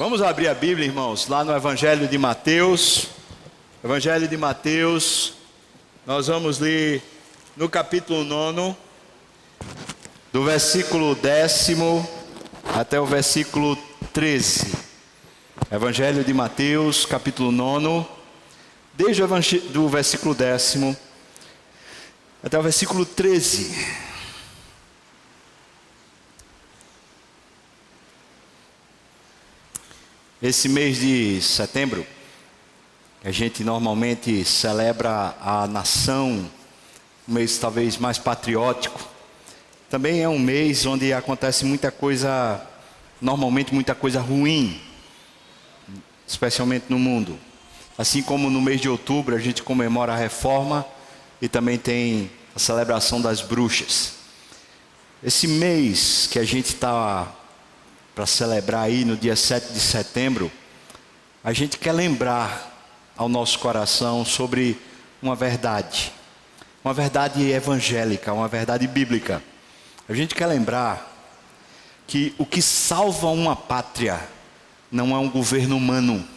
Vamos abrir a Bíblia, irmãos, lá no Evangelho de Mateus. Evangelho de Mateus, nós vamos ler no capítulo 9, do versículo 10º até o versículo 13. Evangelho de Mateus, capítulo 9, desde o versículo 10º até o versículo 13. Esse mês de setembro, a gente normalmente celebra a nação, um mês talvez mais patriótico. Também é um mês onde acontece muita coisa, normalmente muita coisa ruim, especialmente no mundo. Assim como no mês de outubro a gente comemora a Reforma e também tem a celebração das bruxas. Esse mês que a gente está para celebrar aí no dia 7 de setembro, a gente quer lembrar ao nosso coração sobre uma verdade evangélica, uma verdade bíblica. A gente quer lembrar que o que salva uma pátria não é um governo humano.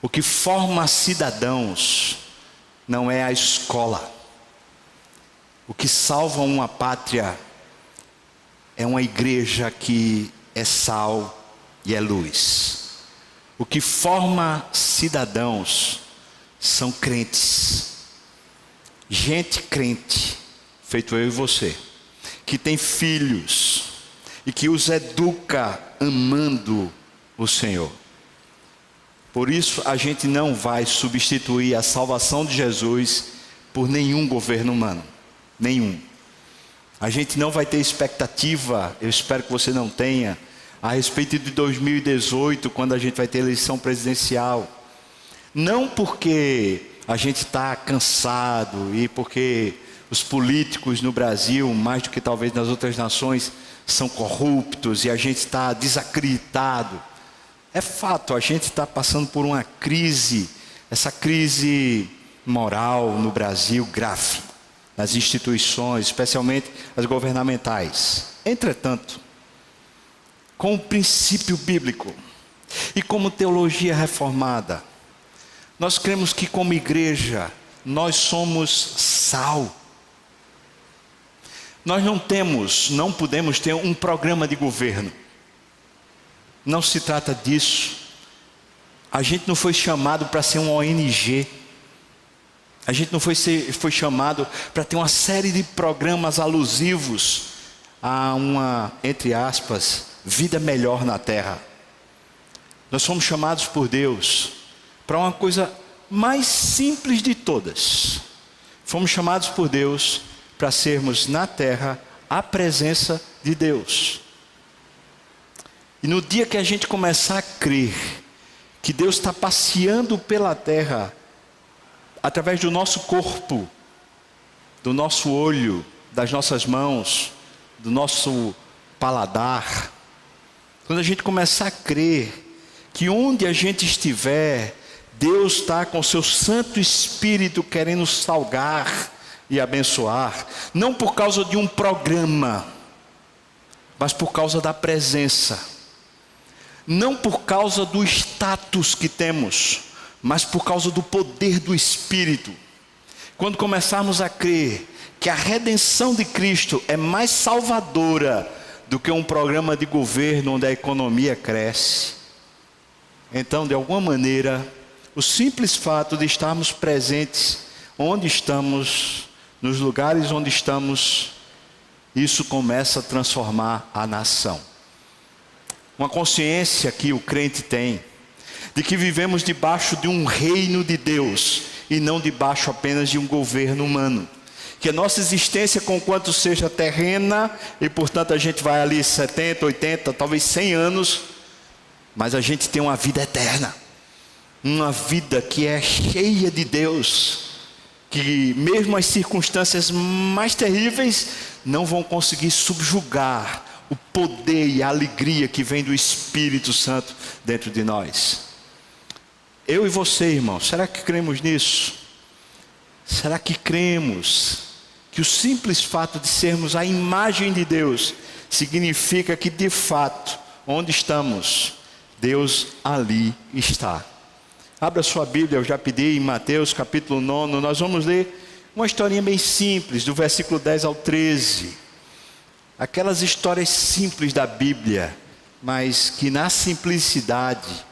O que forma cidadãos não é a escola. O que salva uma pátria é uma igreja que é sal e é luz. O que forma cidadãos são crentes. Gente crente, feito eu e você, que tem filhos e que os educa amando o Senhor. Por isso a gente não vai substituir a salvação de Jesus por nenhum governo humano. Nenhum. A gente não vai ter expectativa, eu espero que você não tenha, a respeito de 2018, quando a gente vai ter eleição presidencial. Não porque a gente está cansado e porque os políticos no Brasil, mais do que talvez nas outras nações, são corruptos e a gente está desacreditado. É fato, a gente está passando por uma crise, essa crise moral no Brasil grave. Nas instituições, especialmente as governamentais. Entretanto, com o princípio bíblico e como teologia reformada, nós cremos que como igreja, nós somos sal. Nós não podemos ter um programa de governo. Não se trata disso. A gente não foi chamado para ser uma ONG. A gente não foi chamado para ter uma série de programas alusivos a uma, entre aspas, vida melhor na terra. Nós fomos chamados por Deus para uma coisa mais simples de todas. Fomos chamados por Deus para sermos na terra a presença de Deus. E no dia que a gente começar a crer que Deus está passeando pela terra, através do nosso corpo, do nosso olho, das nossas mãos, do nosso paladar, quando a gente começar a crer que onde a gente estiver, Deus está com o seu Santo Espírito querendo salgar e abençoar, não por causa de um programa, mas por causa da presença, não por causa do status que temos, mas por causa do poder do Espírito. Quando começarmos a crer que a redenção de Cristo é mais salvadora do que um programa de governo onde a economia cresce, então de alguma maneira, o simples fato de estarmos presentes onde estamos, nos lugares onde estamos, isso começa a transformar a nação. Uma consciência que o crente tem de que vivemos debaixo de um reino de Deus e não debaixo apenas de um governo humano. Que a nossa existência, conquanto seja terrena, e portanto a gente vai ali 70, 80, talvez 100 anos, mas a gente tem uma vida eterna. Uma vida que é cheia de Deus, que mesmo as circunstâncias mais terríveis não vão conseguir subjugar o poder e a alegria que vem do Espírito Santo dentro de nós. Eu e você, irmão, será que cremos nisso? Será que cremos que o simples fato de sermos a imagem de Deus significa que de fato, onde estamos, Deus ali está. Abra sua Bíblia, eu já pedi, em Mateus capítulo 9, nós vamos ler uma historinha bem simples, do versículo 10 ao 13. Aquelas histórias simples da Bíblia, mas que na simplicidade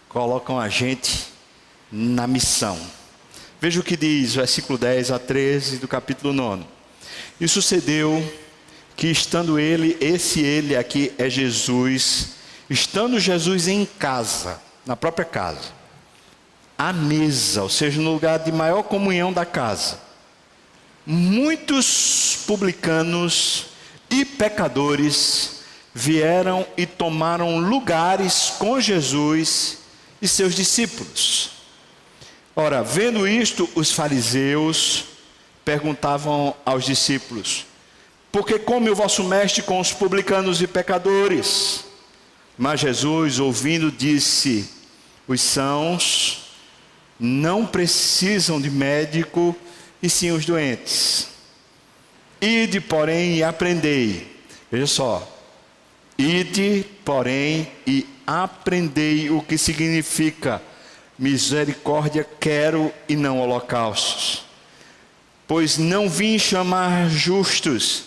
colocam a gente na missão. Veja o que diz, versículo 10 a 13 do capítulo 9. E sucedeu que estando ele aqui é Jesus, estando Jesus em casa, na própria casa, à mesa, ou seja, no lugar de maior comunhão da casa, muitos publicanos e pecadores vieram e tomaram lugares com Jesus e seus discípulos. Ora, vendo isto, os fariseus perguntavam aos discípulos: por que come o vosso mestre com os publicanos e pecadores? Mas Jesus, ouvindo, disse: os sãos não precisam de médico, e sim os doentes. Ide, porém, e aprendei. Veja só. Ide, porém, e aprendei o que significa misericórdia quero e não holocaustos. Pois não vim chamar justos,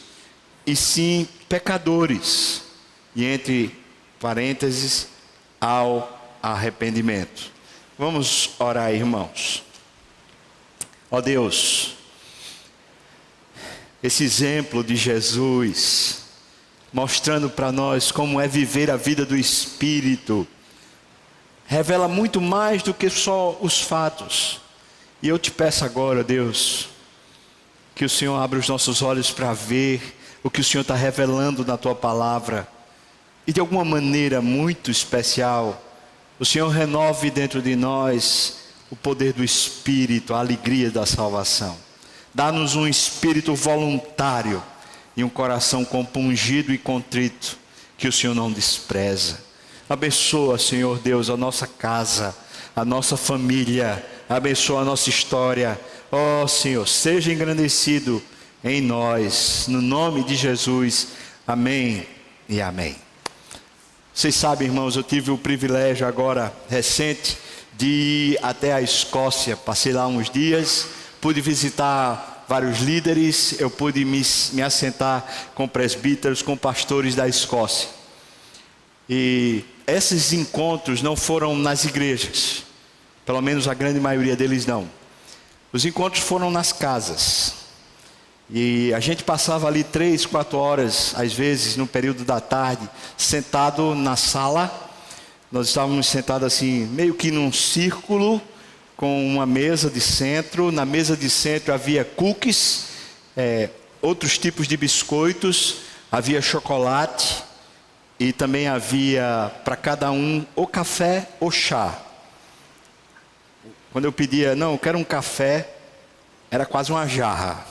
e sim pecadores. E entre parênteses, ao arrependimento. Vamos orar, irmãos. Ó Deus, esse exemplo de Jesus, mostrando para nós como é viver a vida do Espírito, revela muito mais do que só os fatos. E eu te peço agora, Deus, que o Senhor abra os nossos olhos para ver o que o Senhor está revelando na Tua palavra. E de alguma maneira muito especial, o Senhor renove dentro de nós o poder do Espírito, a alegria da salvação. Dá-nos um espírito voluntário e um coração compungido e contrito, que o Senhor não despreza. Abençoa, Senhor Deus, a nossa casa, a nossa família, abençoa a nossa história. Ó Senhor, seja engrandecido em nós, no nome de Jesus. Amém e amém. Vocês sabem, irmãos, eu tive o privilégio agora, recente, de ir até a Escócia. Passei lá uns dias, pude visitar vários líderes, eu pude me assentar com presbíteros, com pastores da Escócia. E esses encontros não foram nas igrejas, pelo menos a grande maioria deles não. Os encontros foram nas casas. E a gente passava ali 3, 4 horas, às vezes, no período da tarde, sentado na sala. Nós estávamos sentados assim, meio que num círculo, com uma mesa de centro. Na mesa de centro havia cookies, outros tipos de biscoitos, havia chocolate, e também havia para cada um ou café ou chá. Quando eu pedia, não, eu quero um café, era quase uma jarra.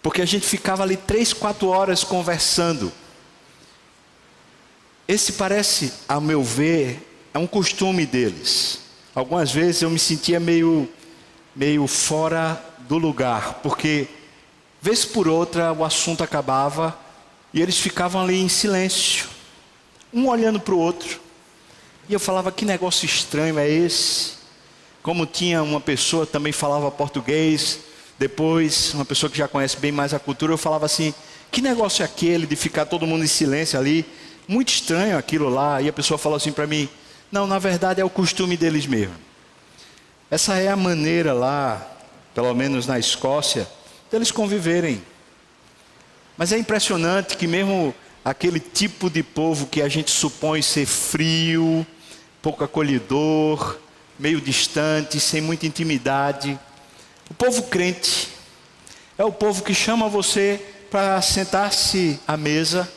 Porque a gente ficava ali 3, 4 horas conversando. Esse parece, a meu ver, é um costume deles. Algumas vezes eu me sentia meio fora do lugar, porque vez por outra o assunto acabava e eles ficavam ali em silêncio, um olhando para o outro. E eu falava, que negócio estranho é esse? Como tinha uma pessoa que também falava português, depois uma pessoa que já conhece bem mais a cultura, eu falava assim, que negócio é aquele de ficar todo mundo em silêncio ali? Muito estranho aquilo lá. E a pessoa falou assim para mim, não, na verdade é o costume deles mesmo. Essa é a maneira lá, pelo menos na Escócia, deles conviverem. Mas é impressionante que mesmo aquele tipo de povo que a gente supõe ser frio, pouco acolhedor, meio distante, sem muita intimidade, o povo crente é o povo que chama você para sentar-se à mesa,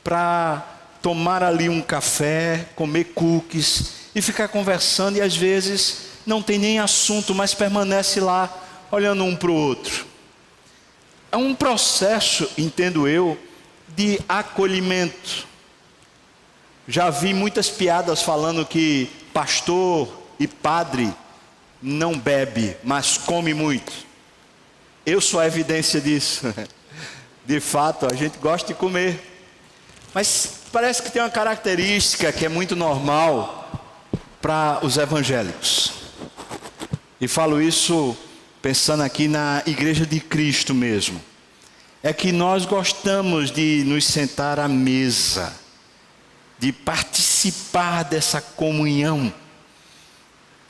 para tomar ali um café, comer cookies e ficar conversando, e às vezes não tem nem assunto, mas permanece lá olhando um para o outro. É um processo, entendo eu, de acolhimento. Já vi muitas piadas falando que pastor e padre não bebe, mas come muito. Eu sou a evidência disso. De fato, a gente gosta de comer. Mas parece que tem uma característica que é muito normal para os evangélicos. E falo isso pensando aqui na igreja de Cristo mesmo. É que nós gostamos de nos sentar à mesa, de participar dessa comunhão,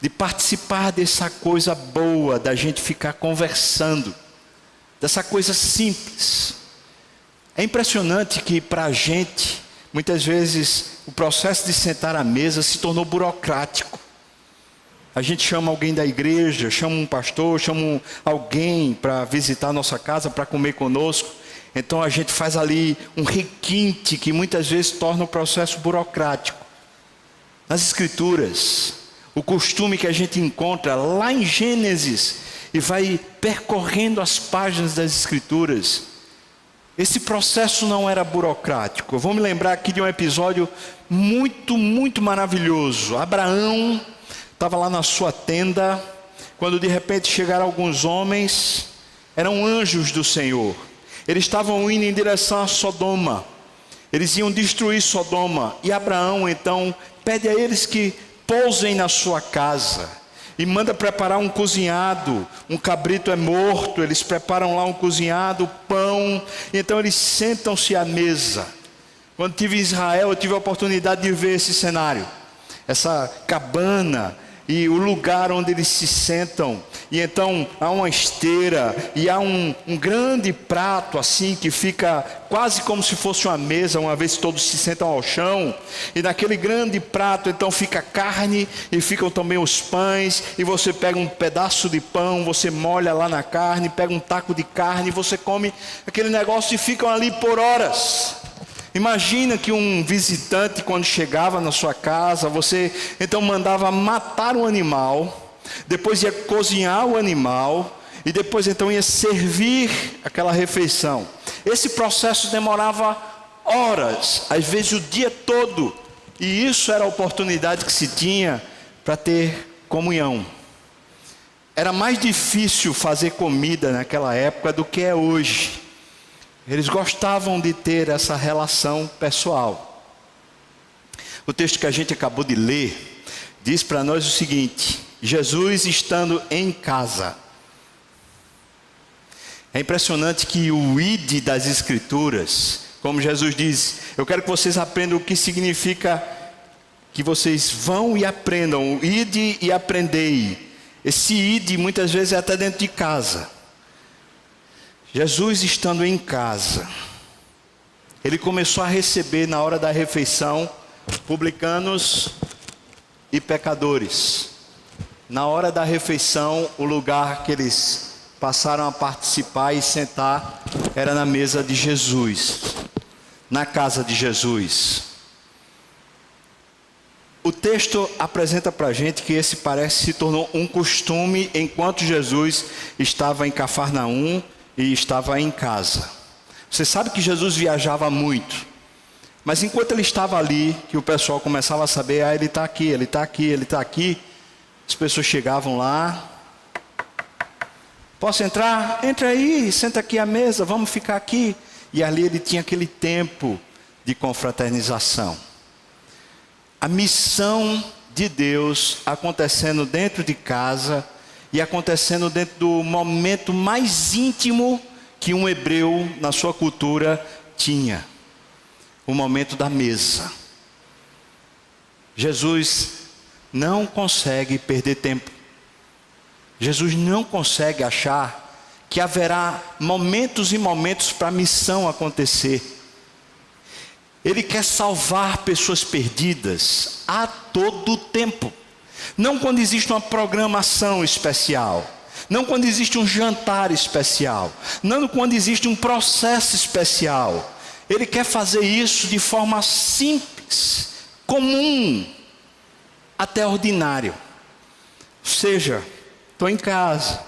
de participar dessa coisa boa, da gente ficar conversando, dessa coisa simples. É impressionante que para a gente, muitas vezes, o processo de sentar à mesa se tornou burocrático. A gente chama alguém da igreja, chama um pastor, chama alguém para visitar a nossa casa, para comer conosco. Então a gente faz ali um requinte que muitas vezes torna o processo burocrático. Nas Escrituras, o costume que a gente encontra lá em Gênesis e vai percorrendo as páginas das Escrituras, esse processo não era burocrático. Eu vou me lembrar aqui de um episódio muito maravilhoso. Abraão estava lá na sua tenda, quando de repente chegaram alguns homens, eram anjos do Senhor. Eles estavam indo em direção a Sodoma. Eles iam destruir Sodoma. E Abraão então pede a eles que pousem na sua casa. E manda preparar um cozinhado. Um cabrito é morto. Eles preparam lá um cozinhado, pão. E então eles sentam-se à mesa. Quando estive em Israel, eu tive a oportunidade de ver esse cenário. Essa cabana e o lugar onde eles se sentam. E então há uma esteira e há um grande prato assim que fica quase como se fosse uma mesa, uma vez que todos se sentam ao chão. E naquele grande prato então fica carne e ficam também os pães. E você pega um pedaço de pão, você molha lá na carne, pega um taco de carne, você come aquele negócio e ficam ali por horas. Imagina que um visitante, quando chegava na sua casa, você então mandava matar um animal, depois ia cozinhar o animal e depois então ia servir aquela refeição. Esse processo demorava horas, às vezes o dia todo, e isso era a oportunidade que se tinha para ter comunhão. Era mais difícil fazer comida naquela época do que é hoje. Eles gostavam de ter essa relação pessoal. O texto que a gente acabou de ler diz para nós o seguinte: Jesus estando em casa. É impressionante que o id das Escrituras, como Jesus diz, eu quero que vocês aprendam o que significa que vocês vão e aprendam, o id e aprendei. Esse id muitas vezes é até dentro de casa. Jesus estando em casa, ele começou a receber na hora da refeição publicanos e pecadores. Na hora da refeição, o lugar que eles passaram a participar e sentar era na mesa de Jesus, na casa de Jesus. O texto apresenta para a gente que esse parece se tornou um costume enquanto Jesus estava em Cafarnaum e estava em casa. Você sabe que Jesus viajava muito, mas enquanto ele estava ali, que o pessoal começava a saber, ele está aqui, ele está aqui, ele está aqui, as pessoas chegavam lá, posso entrar? Entra aí, senta aqui à mesa, vamos ficar aqui. E ali ele tinha aquele tempo de confraternização. A missão de Deus acontecendo dentro de casa e acontecendo dentro do momento mais íntimo que um hebreu na sua cultura tinha. O momento da mesa. Jesus não consegue perder tempo. Jesus não consegue achar que haverá momentos e momentos para a missão acontecer. Ele quer salvar pessoas perdidas a todo tempo. Não quando existe uma programação especial. Não quando existe um jantar especial. Não quando existe um processo especial. Ele quer fazer isso de forma simples, comum, até ordinário. Ou seja, estou em casa,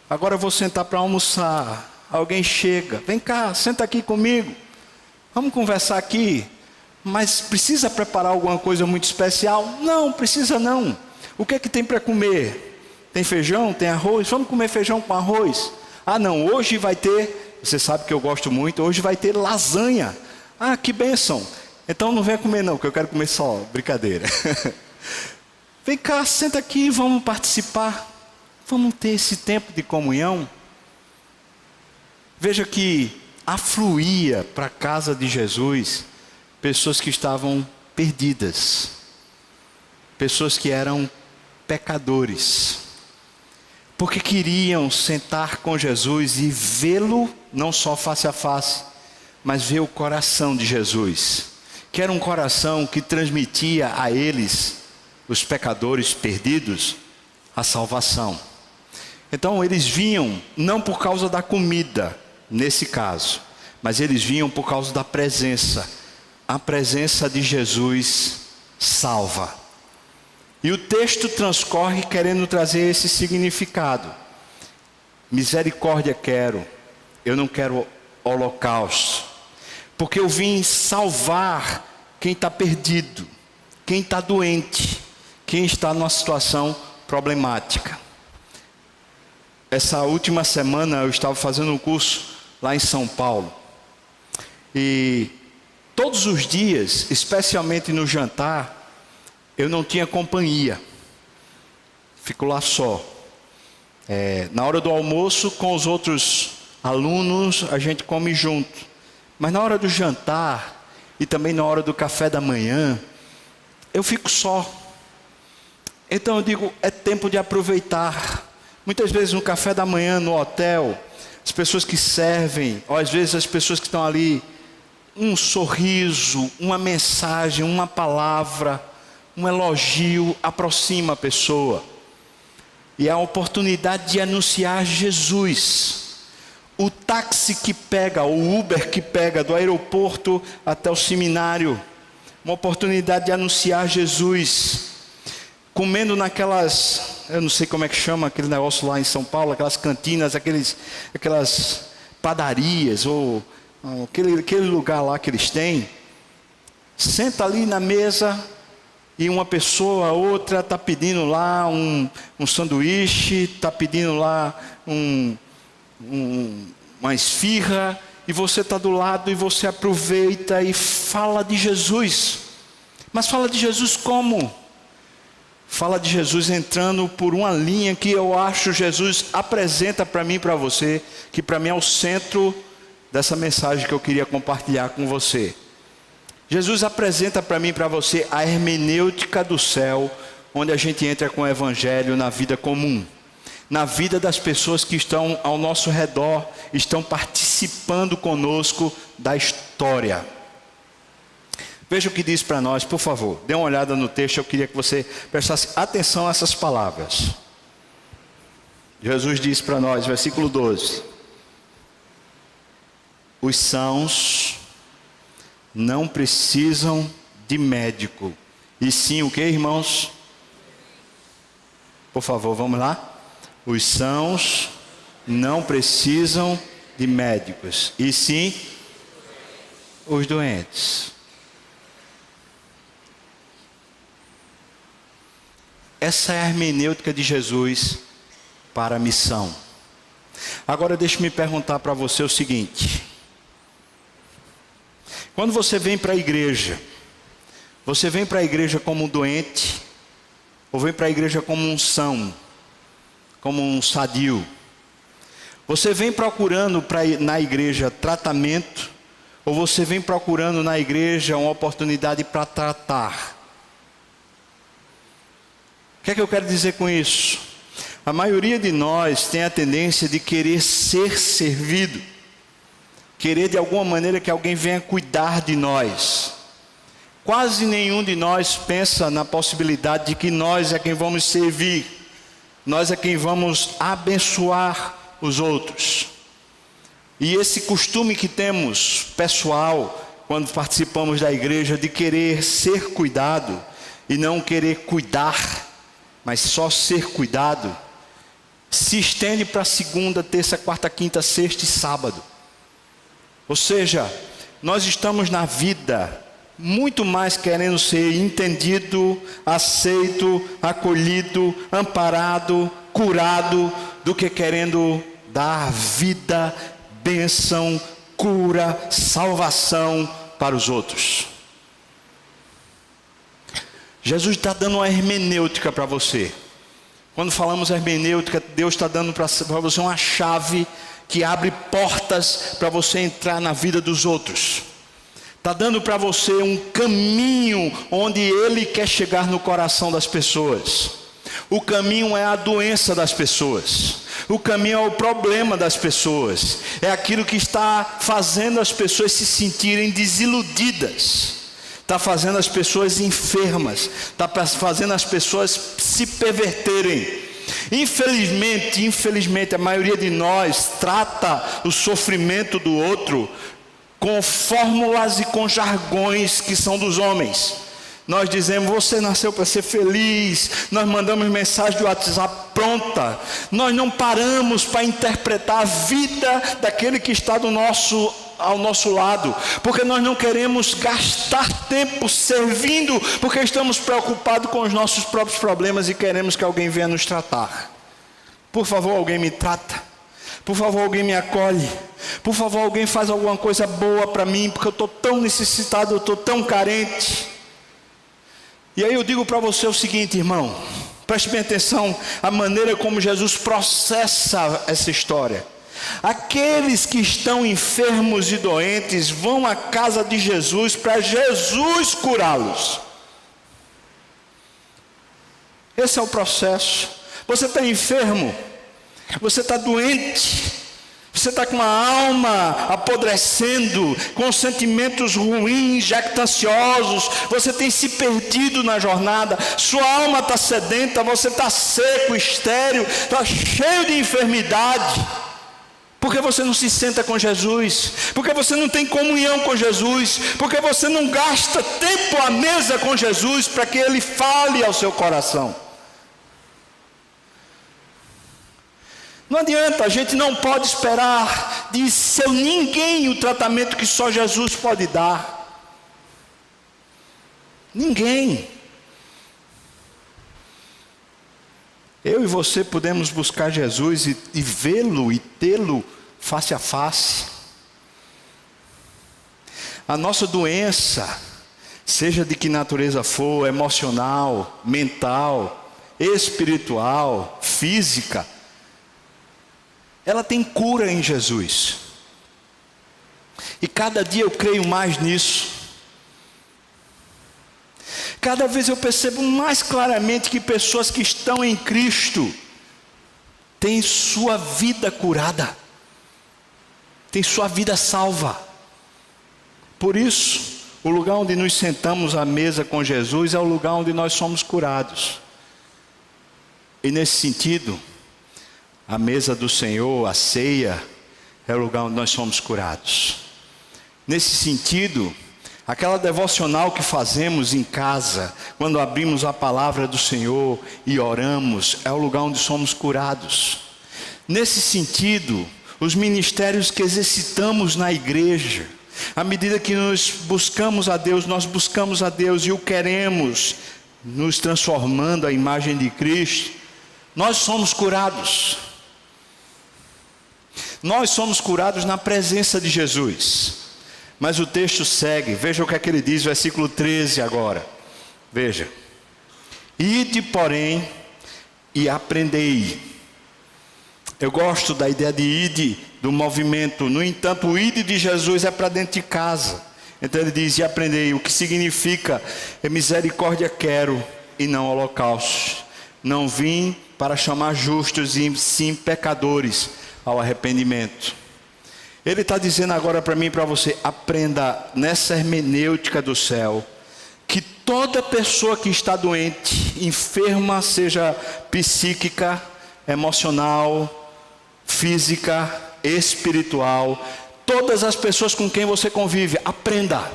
agora eu vou sentar para almoçar. Alguém chega, vem cá, senta aqui comigo. Vamos conversar aqui. Mas precisa preparar alguma coisa muito especial? Não, precisa não. O que é que tem para comer? Tem feijão? Tem arroz? Vamos comer feijão com arroz? Ah não, hoje vai ter, você sabe que eu gosto muito, hoje vai ter lasanha. Ah, que bênção. Então não venha comer não, que eu quero comer só, brincadeira. Vem cá, senta aqui, vamos participar. Vamos ter esse tempo de comunhão. Veja que afluía para a casa de Jesus pessoas que estavam perdidas. Pessoas que eram pecadores. Porque queriam sentar com Jesus e vê-lo, não só face a face, mas ver o coração de Jesus. Que era um coração que transmitia a eles, os pecadores perdidos, a salvação. Então eles vinham não por causa da comida, nesse caso, mas eles vinham por causa da presença. A presença de Jesus salva. E o texto transcorre querendo trazer esse significado. Misericórdia quero, eu não quero holocausto. Porque eu vim salvar quem está perdido, quem está doente, quem está numa situação problemática. Essa última semana eu estava fazendo um curso lá em São Paulo. E todos os dias, especialmente no jantar, eu não tinha companhia. Fico lá só. Na hora do almoço, com os outros alunos, a gente come junto. Mas na hora do jantar e também na hora do café da manhã, eu fico só. Então eu digo, é tempo de aproveitar. Muitas vezes no café da manhã, no hotel, as pessoas que servem, ou às vezes as pessoas que estão ali, um sorriso, uma mensagem, uma palavra, um elogio, aproxima a pessoa. E é a oportunidade de anunciar Jesus. O táxi que pega, o Uber que pega do aeroporto até o seminário. Uma oportunidade de anunciar Jesus. Comendo naquelas, eu não sei como é que chama aquele negócio lá em São Paulo, aquelas cantinas, aquelas padarias, ou aquele lugar lá que eles têm. Senta ali na mesa e uma pessoa, outra está pedindo lá um sanduíche, está pedindo lá uma esfirra, e você está do lado e você aproveita e fala de Jesus. Mas fala de Jesus como? Fala de Jesus entrando por uma linha que eu acho Jesus apresenta para mim e para você, que para mim é o centro dessa mensagem que eu queria compartilhar com você. Jesus apresenta para mim e para você a hermenêutica do céu, onde a gente entra com o evangelho na vida comum, na vida das pessoas que estão ao nosso redor, estão participando conosco da história. Veja o que diz para nós, por favor. Dê uma olhada no texto, eu queria que você prestasse atenção a essas palavras. Jesus diz para nós, versículo 12. Os sãos não precisam de médico, e sim o que, irmãos? Por favor, vamos lá. Os sãos não precisam de médicos, e sim os doentes. Essa é a hermenêutica de Jesus para a missão. Agora deixe-me perguntar para você o seguinte. Quando você vem para a igreja, você vem para a igreja como um doente, ou vem para a igreja como um são, como um sadio? Você vem procurando na igreja tratamento, ou você vem procurando na igreja uma oportunidade para tratar? O que é que eu quero dizer com isso? A maioria de nós tem a tendência de querer ser servido, querer de alguma maneira que alguém venha cuidar de nós. Quase nenhum de nós pensa na possibilidade de que nós é quem vamos servir, nós é quem vamos abençoar os outros. E esse costume que temos pessoal, quando participamos da igreja, de querer ser cuidado e não querer cuidar, mas só ser cuidado, se estende para segunda, terça, quarta, quinta, sexta e sábado. Ou seja, nós estamos na vida muito mais querendo ser entendido, aceito, acolhido, amparado, curado, do que querendo dar vida, bênção, cura, salvação para os outros. Jesus está dando uma hermenêutica para você. Quando falamos hermenêutica, Deus está dando para você uma chave que abre portas para você entrar na vida dos outros. Está dando para você um caminho onde Ele quer chegar no coração das pessoas. O caminho é a doença das pessoas. O caminho é o problema das pessoas. É aquilo que está fazendo as pessoas se sentirem desiludidas. Está fazendo as pessoas enfermas. Está fazendo as pessoas se perverterem. Infelizmente, a maioria de nós trata o sofrimento do outro com fórmulas e com jargões que são dos homens. Nós dizemos: você nasceu para ser feliz. Nós mandamos mensagem do WhatsApp pronta. Nós não paramos para interpretar a vida daquele que está ao nosso lado, porque nós não queremos gastar tempo servindo, porque estamos preocupados com os nossos próprios problemas e queremos que alguém venha nos tratar. Por favor, alguém me trata. Por favor, alguém me acolhe. Por favor, alguém faz alguma coisa boa para mim, porque eu estou tão necessitado, eu estou tão carente. E aí eu digo para você o seguinte, irmão, preste bem atenção à maneira como Jesus processa essa história. Aqueles que estão enfermos e doentes vão à casa de Jesus para Jesus curá-los. Esse é o processo. Você está enfermo, você está doente, você está com uma alma apodrecendo, com sentimentos ruins, jactanciosos, você tem se perdido na jornada, sua alma está sedenta, você está seco, estéril, está cheio de enfermidade. Porque você não se senta com Jesus, porque você não tem comunhão com Jesus, porque você não gasta tempo à mesa com Jesus para que Ele fale ao seu coração. Não adianta, a gente não pode esperar de seu ninguém o tratamento que só Jesus pode dar. Ninguém. Eu e você podemos buscar Jesus e vê-lo e tê-lo face a face. A nossa doença, seja de que natureza for, emocional, mental, espiritual, física, ela tem cura em Jesus. E cada dia eu creio mais nisso. Cada vez eu percebo mais claramente que pessoas que estão em Cristo têm sua vida curada, têm sua vida salva. Por isso, o lugar onde nos sentamos à mesa com Jesus é o lugar onde nós somos curados. E nesse sentido, a mesa do Senhor, a ceia, é o lugar onde nós somos curados. Nesse sentido, aquela devocional que fazemos em casa, quando abrimos a palavra do Senhor e oramos, é o lugar onde somos curados. Nesse sentido, os ministérios que exercitamos na igreja, à medida que nós buscamos a Deus e o queremos, nos transformando à imagem de Cristo, nós somos curados. Nós somos curados na presença de Jesus. Mas o texto segue, veja o que é que ele diz, versículo 13 agora. Veja: ide, porém, e aprendei. Eu gosto da ideia de ide, do movimento. No entanto, o ide de Jesus é para dentro de casa. Então ele diz: e aprendei, o que significa: misericórdia quero e não holocaustos. Não vim para chamar justos e sim pecadores ao arrependimento. Ele está dizendo agora para mim e para você: aprenda nessa hermenêutica do céu, que toda pessoa que está doente, enferma, seja psíquica, emocional, física, espiritual, todas as pessoas com quem você convive, aprenda,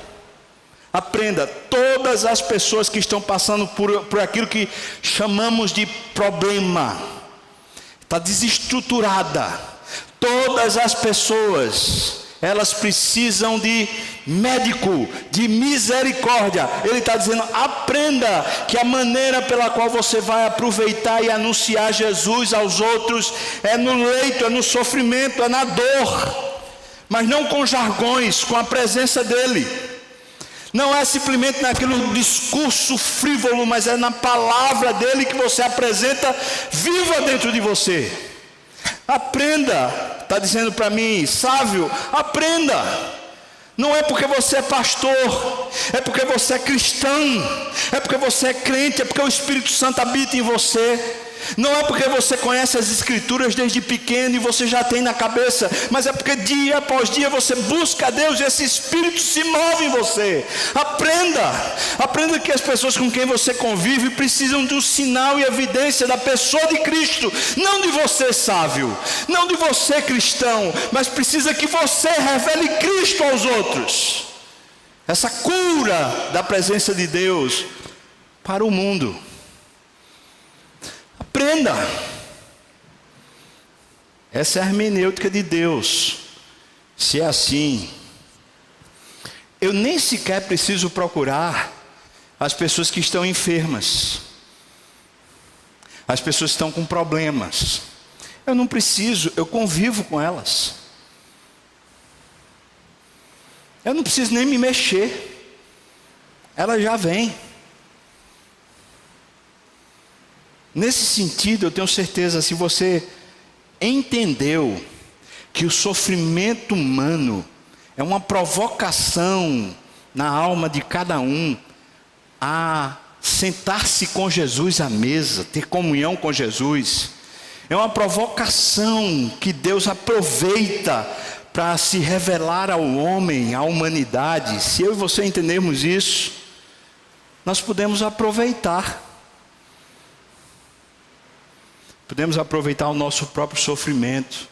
todas as pessoas que estão passando por aquilo que chamamos de problema, está desestruturada. Todas as pessoas, elas precisam de médico, de misericórdia. Ele está dizendo: aprenda que a maneira pela qual você vai aproveitar e anunciar Jesus aos outros é no leito, é no sofrimento, é na dor, mas não com jargões, com a presença dele. Não é simplesmente naquele discurso frívolo, mas é na palavra dele que você apresenta viva dentro de você. Aprenda, está dizendo para mim, Sávio, aprenda. Não é porque você é pastor, é porque você é cristão, é porque você é crente, é porque o Espírito Santo habita em você. Não é porque você conhece as Escrituras desde pequeno e você já tem na cabeça, mas é porque dia após dia você busca a Deus e esse Espírito se move em você. Aprenda que as pessoas com quem você convive precisam do sinal e evidência da pessoa de Cristo, não de você, sábio, não de você, cristão, mas precisa que você revele Cristo aos outros. Essa cura da presença de Deus para o mundo. Aprenda. Essa é a hermenêutica de Deus. Se é assim, eu nem sequer preciso procurar as pessoas que estão enfermas, as pessoas que estão com problemas. Eu não preciso, eu convivo com elas. Eu não preciso nem me mexer, ela já vem. Nesse sentido, eu tenho certeza, se você entendeu que o sofrimento humano é uma provocação na alma de cada um a sentar-se com Jesus à mesa, ter comunhão com Jesus, é uma provocação que Deus aproveita para se revelar ao homem, à humanidade. Se eu e você entendermos isso, nós podemos aproveitar. Podemos aproveitar o nosso próprio sofrimento,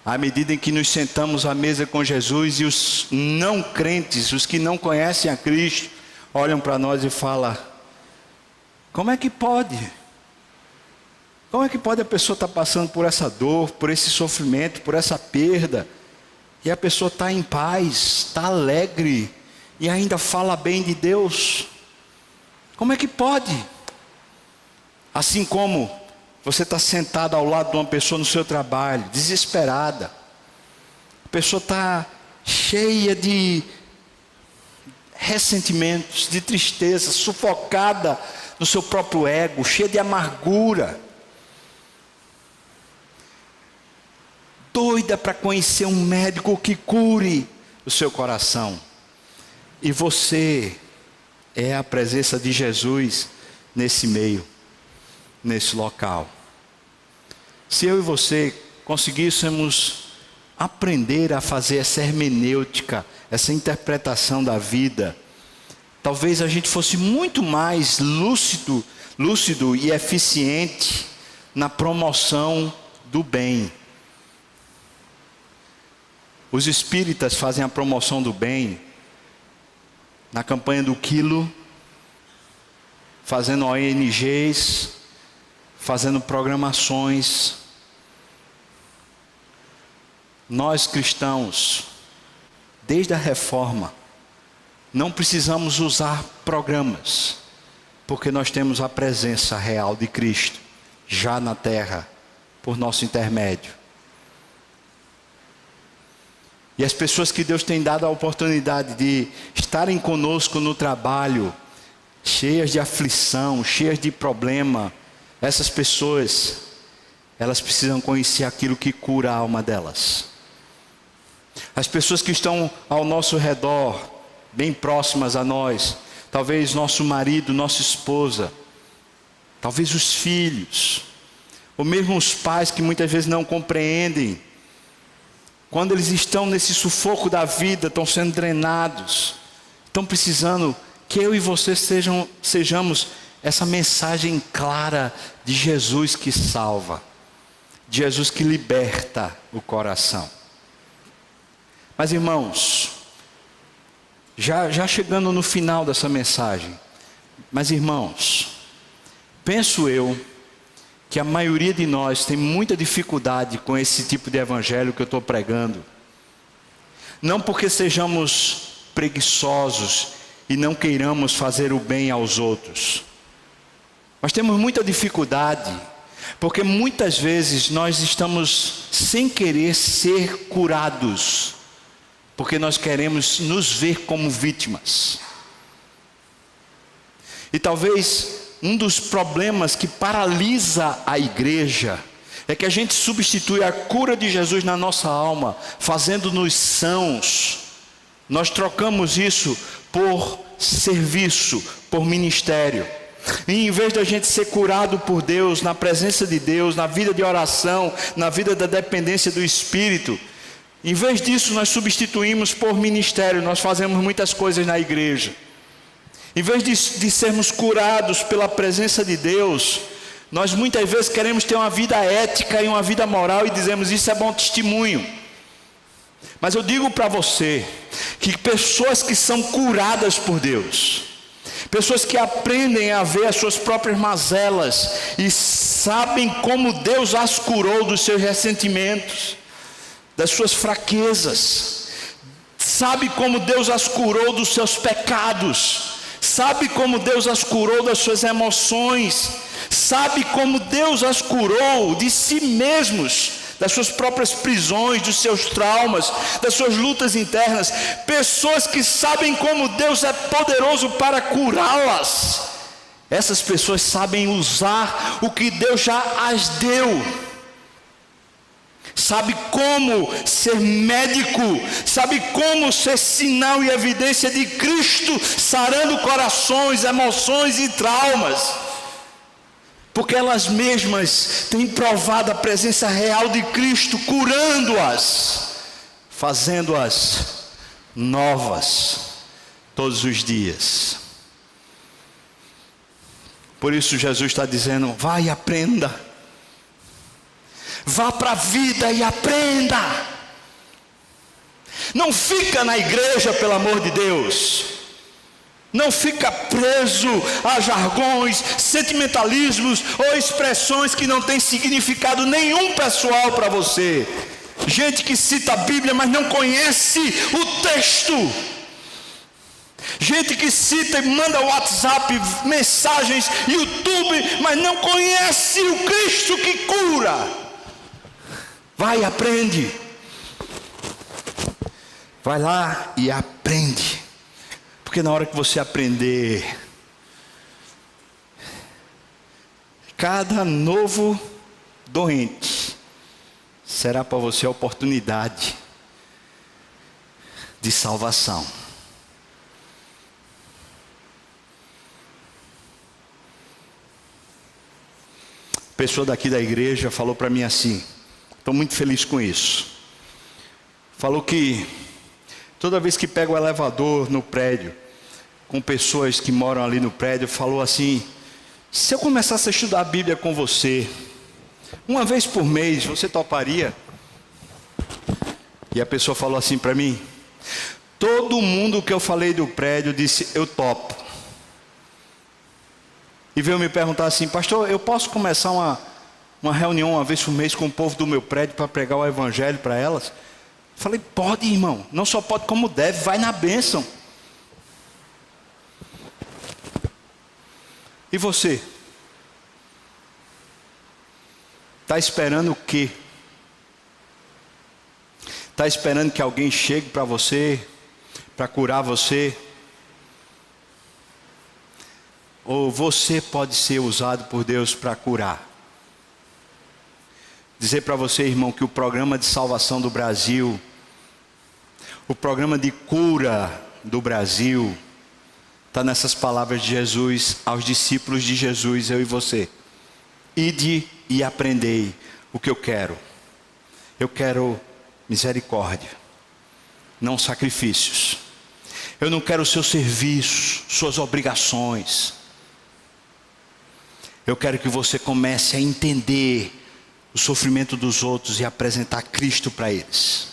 à medida em que nos sentamos à mesa com Jesus e os não crentes, os que não conhecem a Cristo, olham para nós e falam: como é que pode? Como é que pode a pessoa estar passando por essa dor, por esse sofrimento, por essa perda, e a pessoa está em paz, está alegre, e ainda fala bem de Deus? Como é que pode? Assim como você está sentado ao lado de uma pessoa no seu trabalho, desesperada. A pessoa está cheia de ressentimentos, de tristeza, sufocada no seu próprio ego, cheia de amargura. Doida para conhecer um médico que cure o seu coração. E você é a presença de Jesus nesse meio, nesse local. Se eu e você conseguíssemos aprender a fazer essa hermenêutica, essa interpretação da vida, talvez a gente fosse muito mais lúcido e eficiente na promoção do bem. Os espíritas fazem a promoção do bem na campanha do quilo, fazendo ONGs, fazendo programações. Nós cristãos, desde a reforma, não precisamos usar programas, porque nós temos a presença real de Cristo, já na terra, por nosso intermédio. E as pessoas que Deus tem dado a oportunidade de estarem conosco no trabalho, cheias de aflição, cheias de problema, essas pessoas, elas precisam conhecer aquilo que cura a alma delas. As pessoas que estão ao nosso redor, bem próximas a nós, talvez nosso marido, nossa esposa, talvez os filhos, ou mesmo os pais que muitas vezes não compreendem, quando eles estão nesse sufoco da vida, estão sendo drenados, estão precisando que eu e você sejamos essa mensagem clara de Jesus que salva, de Jesus que liberta o coração. Mas irmãos, já chegando no final dessa mensagem, mas irmãos, penso eu que a maioria de nós tem muita dificuldade com esse tipo de evangelho que eu estou pregando. Não porque sejamos preguiçosos e não queiramos fazer o bem aos outros, mas temos muita dificuldade, porque muitas vezes nós estamos sem querer ser curados porque nós queremos nos ver como vítimas. E talvez um dos problemas que paralisa a igreja é que a gente substitui a cura de Jesus na nossa alma, fazendo-nos sãos. Nós trocamos isso por serviço, por ministério. E em vez de a gente ser curado por Deus, na presença de Deus, na vida de oração, na vida da dependência do Espírito, em vez disso nós substituímos por ministério. Nós fazemos muitas coisas na igreja. Em vez de sermos curados pela presença de Deus, nós muitas vezes queremos ter uma vida ética e uma vida moral e dizemos: isso é bom testemunho. Mas eu digo para você que pessoas que são curadas por Deus, pessoas que aprendem a ver as suas próprias mazelas e sabem como Deus as curou dos seus ressentimentos, das suas fraquezas, sabe como Deus as curou dos seus pecados, sabe como Deus as curou das suas emoções, sabe como Deus as curou de si mesmos, das suas próprias prisões, dos seus traumas, das suas lutas internas. Pessoas que sabem como Deus é poderoso para curá-las. Essas pessoas sabem usar o que Deus já as deu. Sabe como ser médico, sabe como ser sinal e evidência de Cristo, sarando corações, emoções e traumas. Porque elas mesmas têm provado a presença real de Cristo, curando-as, fazendo-as novas todos os dias. Por isso Jesus está dizendo: vai e aprenda, vá para a vida e aprenda. Não fica na igreja, pelo amor de Deus. Não fica preso a jargões, sentimentalismos ou expressões que não têm significado nenhum pessoal para você. Gente que cita a Bíblia, mas não conhece o texto. Gente que cita e manda WhatsApp, mensagens, YouTube, mas não conhece o Cristo que cura. Vai e aprende. Vai lá e aprende. Porque na hora que você aprender, cada novo doente será para você a oportunidade de salvação. A pessoa daqui da igreja falou para mim assim, estou muito feliz com isso. Falou que toda vez que pega o elevador no prédio, com pessoas que moram ali no prédio, falou assim: se eu começasse a estudar a Bíblia com você, uma vez por mês, você toparia? E a pessoa falou assim para mim: todo mundo que eu falei do prédio disse: eu topo. E veio me perguntar assim: pastor, eu posso começar uma reunião uma vez por mês com o povo do meu prédio para pregar o evangelho para elas? Falei: pode, irmão, não só pode como deve, vai na bênção. E você? Está esperando o quê? Está esperando que alguém chegue para você, para curar você? Ou você pode ser usado por Deus para curar? Dizer para você, irmão, que o programa de salvação do Brasil, o programa de cura do Brasil, está nessas palavras de Jesus aos discípulos de Jesus, eu e você: ide e aprendei o que eu quero. Eu quero misericórdia, não sacrifícios. Eu não quero o seu serviço, suas obrigações. Eu quero que você comece a entender o sofrimento dos outros e apresentar Cristo para eles.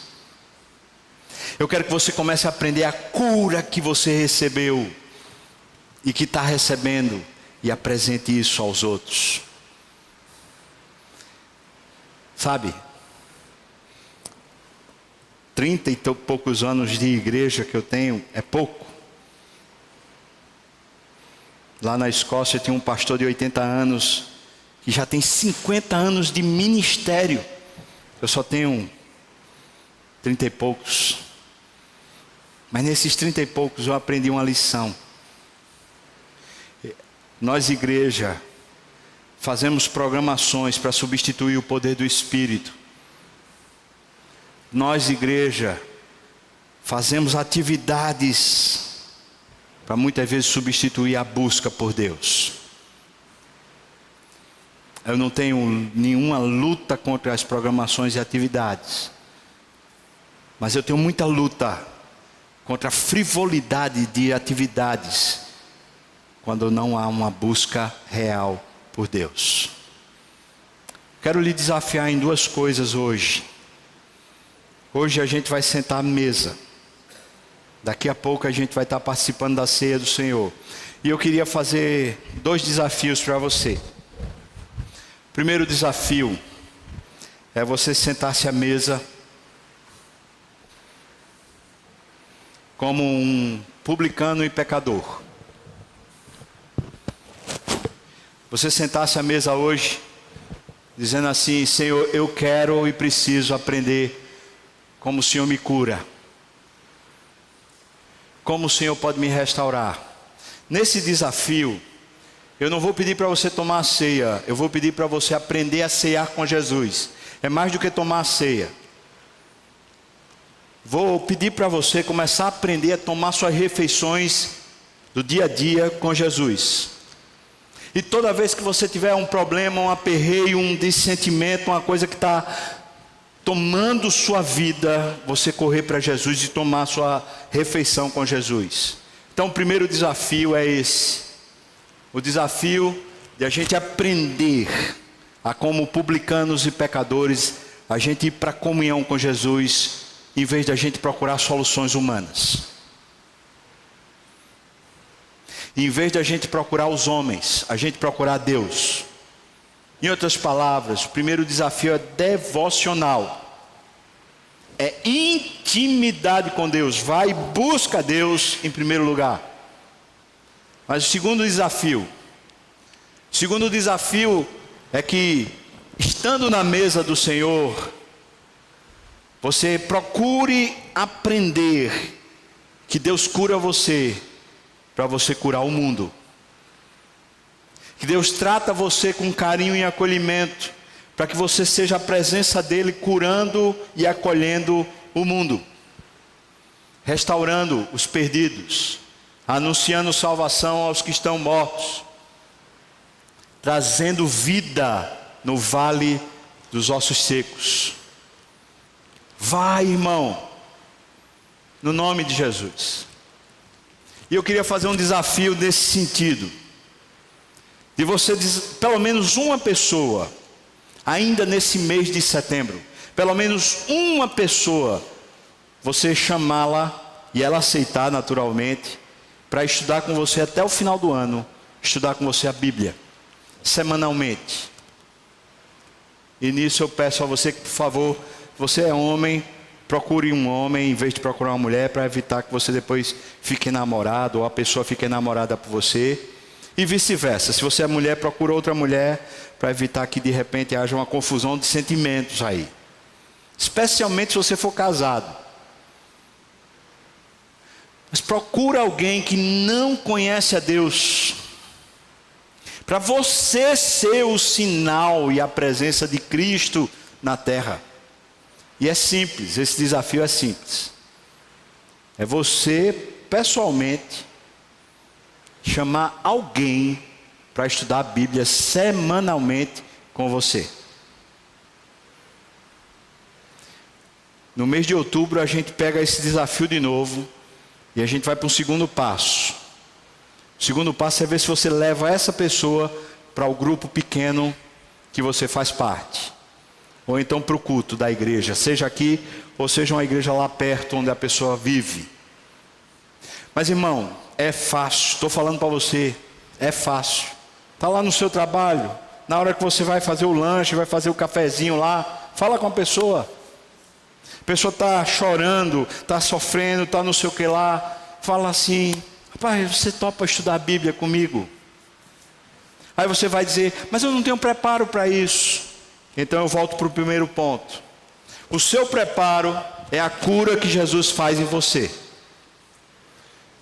Eu quero que você comece a aprender a cura que você recebeu e que está recebendo, e apresente isso aos outros. Sabe, 30 e poucos anos de igreja que eu tenho é pouco. Lá na Escócia tinha um pastor de 80 anos que já tem 50 anos de ministério. Eu só tenho 30 e poucos. Mas nesses 30 e poucos eu aprendi uma lição. Nós, igreja, fazemos programações para substituir o poder do Espírito. Nós, igreja, fazemos atividades para muitas vezes substituir a busca por Deus. Eu não tenho nenhuma luta contra as programações e atividades, mas eu tenho muita luta contra a frivolidade de atividades, quando não há uma busca real por Deus. Quero lhe desafiar em duas coisas hoje. Hoje a gente vai sentar à mesa. Daqui a pouco a gente vai estar participando da ceia do Senhor. E eu queria fazer 2 desafios para você. Primeiro desafio é você sentar-se à mesa como um publicano e pecador. Você sentar-se à mesa hoje dizendo assim: Senhor, eu quero e preciso aprender como o Senhor me cura, como o Senhor pode me restaurar. Nesse desafio, eu não vou pedir para você tomar a ceia, eu vou pedir para você aprender a ceiar com Jesus. É mais do que tomar a ceia. Vou pedir para você começar a aprender a tomar suas refeições do dia a dia com Jesus. E toda vez que você tiver um problema, um aperreio, um dissentimento, uma coisa que está tomando sua vida, você correr para Jesus e tomar sua refeição com Jesus. Então o primeiro desafio é esse. O desafio de a gente aprender a, como publicanos e pecadores, a gente ir para a comunhão com Jesus, em vez de a gente procurar soluções humanas. Em vez de a gente procurar os homens, a gente procurar Deus. Em outras palavras, o primeiro desafio é devocional. É intimidade com Deus. Vai e busca Deus em primeiro lugar. Mas o segundo desafio é que, estando na mesa do Senhor, você procure aprender que Deus cura você para você curar o mundo. Que Deus trata você com carinho e acolhimento para que você seja a presença dele curando e acolhendo o mundo, restaurando os perdidos, anunciando salvação aos que estão mortos, trazendo vida no vale dos ossos secos. Vai, irmão, no nome de Jesus. E eu queria fazer um desafio nesse sentido, de você, pelo menos uma pessoa, ainda nesse mês de setembro, pelo menos uma pessoa, você chamá-la e ela aceitar naturalmente, para estudar com você até o final do ano, estudar com você a Bíblia, semanalmente. E nisso eu peço a você que, por favor, você é homem, procure um homem em vez de procurar uma mulher, para evitar que você depois fique namorado, ou a pessoa fique namorada por você. E vice-versa, se você é mulher, procura outra mulher, para evitar que de repente haja uma confusão de sentimentos aí. Especialmente se você for casado. Mas procura alguém que não conhece a Deus, para você ser o sinal e a presença de Cristo na terra. E é simples, esse desafio é simples. É você, pessoalmente, chamar alguém para estudar a Bíblia semanalmente com você. No mês de outubro a gente pega esse desafio de novo e a gente vai para um segundo passo. O segundo passo é ver se você leva essa pessoa para o grupo pequeno que você faz parte, ou então para o culto da igreja, seja aqui ou seja uma igreja lá perto onde a pessoa vive. Mas irmão, é fácil, estou falando para você, é fácil. Está lá no seu trabalho, na hora que você vai fazer o lanche, vai fazer o cafezinho lá, fala com a pessoa. A pessoa está chorando, está sofrendo, está não sei o que lá. Fala assim: rapaz, você topa estudar a Bíblia comigo? Aí você vai dizer: mas eu não tenho preparo para isso. Então eu volto para o primeiro ponto. O seu preparo é a cura que Jesus faz em você.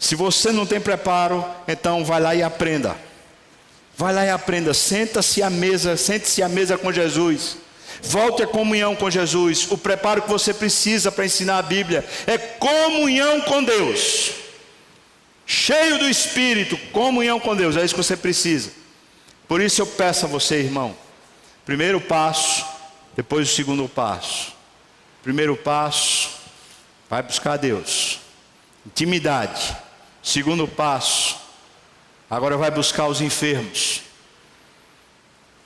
Se você não tem preparo, então vai lá e aprenda. Vai lá e aprenda. Sente-se à mesa com Jesus. Volte à comunhão com Jesus. O preparo que você precisa para ensinar a Bíblia é comunhão com Deus. Cheio do Espírito, comunhão com Deus. É isso que você precisa. Por isso eu peço a você, irmão, primeiro passo, depois o segundo passo. Primeiro passo, vai buscar Deus. Intimidade. Segundo passo, agora vai buscar os enfermos.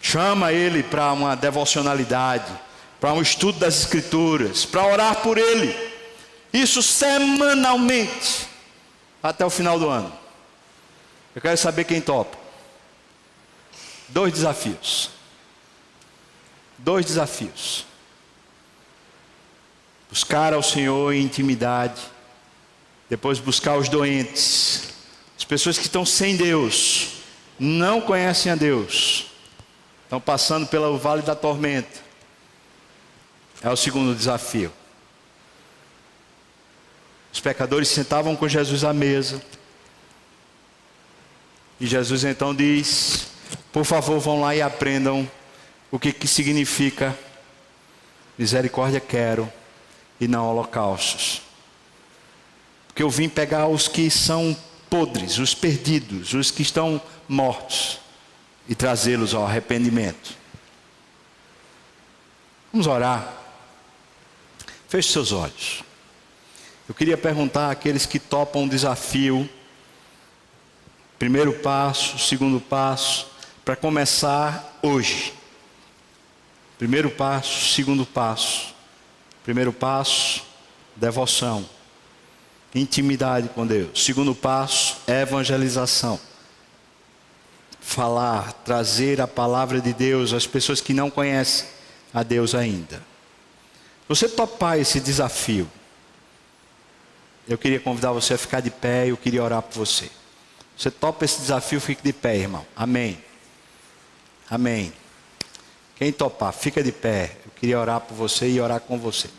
Chama ele para uma devocionalidade, para um estudo das Escrituras, para orar por ele. Isso semanalmente, até o final do ano. Eu quero saber quem topa. 2 desafios. 2 desafios. Buscar ao Senhor em intimidade. Depois buscar os doentes. As pessoas que estão sem Deus, não conhecem a Deus, estão passando pelo vale da tormenta. É o segundo desafio. Os pecadores sentavam com Jesus à mesa. E Jesus então diz: por favor, vão lá e aprendam o que significa misericórdia quero e não holocaustos. Porque eu vim pegar os que são podres, os perdidos, os que estão mortos, e trazê-los ao arrependimento. Vamos orar. Feche seus olhos. Eu queria perguntar àqueles que topam o desafio, primeiro passo, segundo passo, para começar hoje. Primeiro passo, segundo passo. Primeiro passo, devoção, intimidade com Deus. Segundo passo, evangelização. Falar, trazer a palavra de Deus às pessoas que não conhecem a Deus ainda. Você topar esse desafio, eu queria convidar você a ficar de pé. Eu queria orar por você. Você topa esse desafio, fique de pé, irmão. Amém. Amém. Quem topar, fica de pé. Eu queria orar por você e orar com você.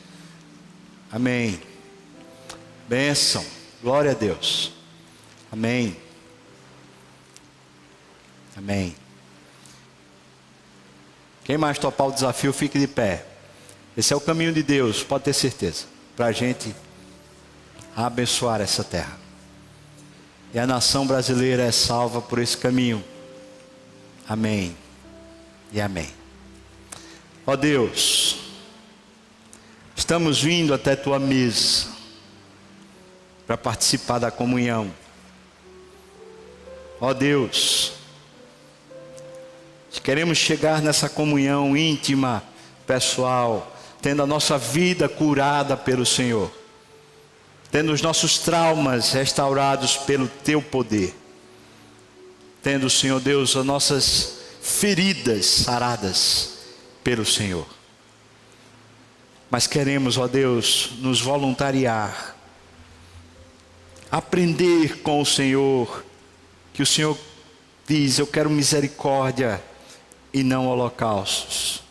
Amém. Bênção. Glória a Deus. Amém. Amém. Quem mais topar o desafio, fique de pé. Esse é o caminho de Deus, pode ter certeza, para a gente abençoar essa terra. E a nação brasileira é salva por esse caminho. Amém e amém. Ó Deus, estamos vindo até tua mesa para participar da comunhão. Ó Deus, queremos chegar nessa comunhão íntima, pessoal, tendo a nossa vida curada pelo Senhor, tendo os nossos traumas restaurados pelo teu poder, tendo, Senhor Deus, as nossas feridas saradas pelo Senhor. Mas queremos, ó Deus, nos voluntariar, aprender com o Senhor, que o Senhor diz: eu quero misericórdia e não holocaustos.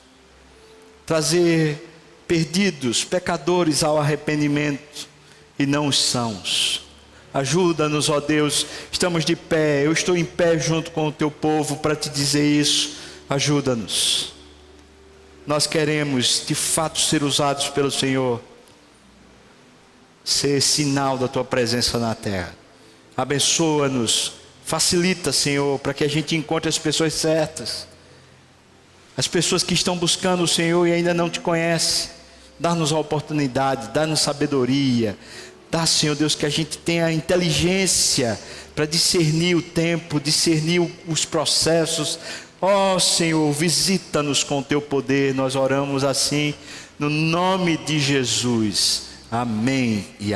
Trazer perdidos, pecadores ao arrependimento e não os sãos. Ajuda-nos, ó Deus, estamos de pé, eu estou em pé junto com o teu povo para te dizer isso. Ajuda-nos. Nós queremos de fato ser usados pelo Senhor, ser sinal da tua presença na terra. Abençoa-nos, facilita, Senhor, para que a gente encontre as pessoas certas, as pessoas que estão buscando o Senhor e ainda não te conhecem. Dá-nos a oportunidade, dá-nos sabedoria, dá, Senhor Deus, que a gente tenha inteligência para discernir o tempo, discernir os processos. Ó Senhor, visita-nos com o teu poder. Nós oramos assim no nome de Jesus. Amém e amém.